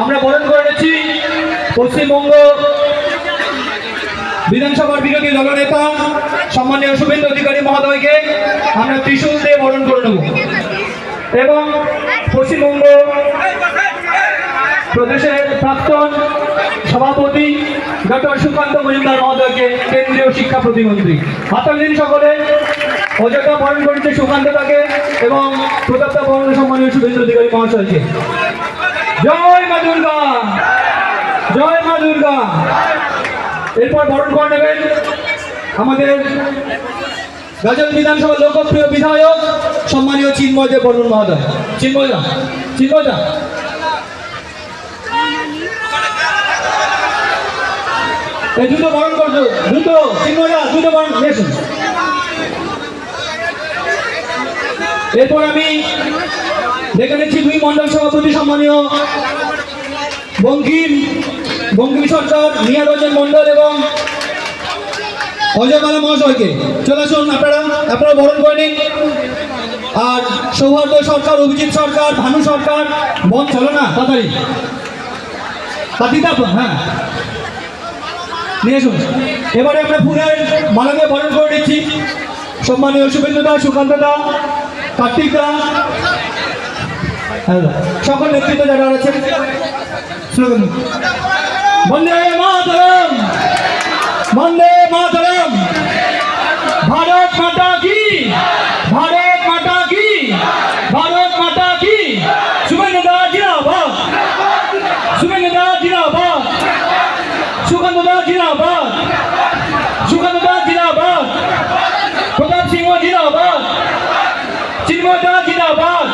আমরা বরণ করে নিচ্ছি পশ্চিমবঙ্গ বিধানসভার বিরোধী দলনেতা সম্মানীয় শুভেন্দু অধিকারী মহোদয়কে আমরা ত্রিশূল দিয়ে বরণ করে নেব এবং পশ্চিমবঙ্গ প্রদেশের প্রাক্তন সভাপতি ডক্টর সুকান্ত মজুমদার মহোদয়কে কেন্দ্রীয় শিক্ষা প্রতিমন্ত্রী হাতাল দিন সকলে অযোধ্যা বরণ করেছে সুকান্তদাকে এবং প্রতাপদা বরণ সম্মানীয় শুভেন্দু অধিকারী মহাশয়কে। জয় মা দুর্গা, জয় মা দুর্গা। এরপর বরণ করে নেবেন আমাদের গাজল বিধানসভা লোকপ্রিয় বিধায়ক সম্মানীয় চিন্ময় দেব বর্মন মহোদয়। চিন্ময়দা, চিন্ময়দা এই দুটো বরণ করছো, দুটো চিন্ময়দা, দুটো বরণ নিয়েছেন। এরপর আমি দেখে নিচ্ছি দুই মন্ডল সভাপতি সম্মানীয় বঙ্কিম সরকার, নিয়ারঞ্জন মন্ডল এবং অজয় বালা মহাশয়কে। চলে আসুন, আপনারা বরণ করে নিন। আর সৌহার্দ্য সরকার, অভিজিৎ সরকার, ভানু সরকার, বন চলো না তাড়াতাড়ি তাতিদা, হ্যাঁ নিয়ে আসুন। এবারে আমরা ফুলের মালাকে বরণ করে নিচ্ছি সম্মানীয় শুভেন্দুদা, সুকান্তদা, কার্তিকদা, সকল নেতৃত্ব যারা আছেন। স্লোগান বন্দে মাতরম, বন্দে মাতরম, ভারত মাতা কি, ভারত মাতা কি, ভারত মাতা কি। শুভেন্দুদা জিন্দাবাদ, শুভেন্দুদা জিন্দাবাদ, সুকান্তদা জিন্দাবাদ, সুকান্তদা জিন্দাবাদ, প্রতাপ সিংহ জিন্দাবাদ, চিন্ময়দা জিন্দাবাদ।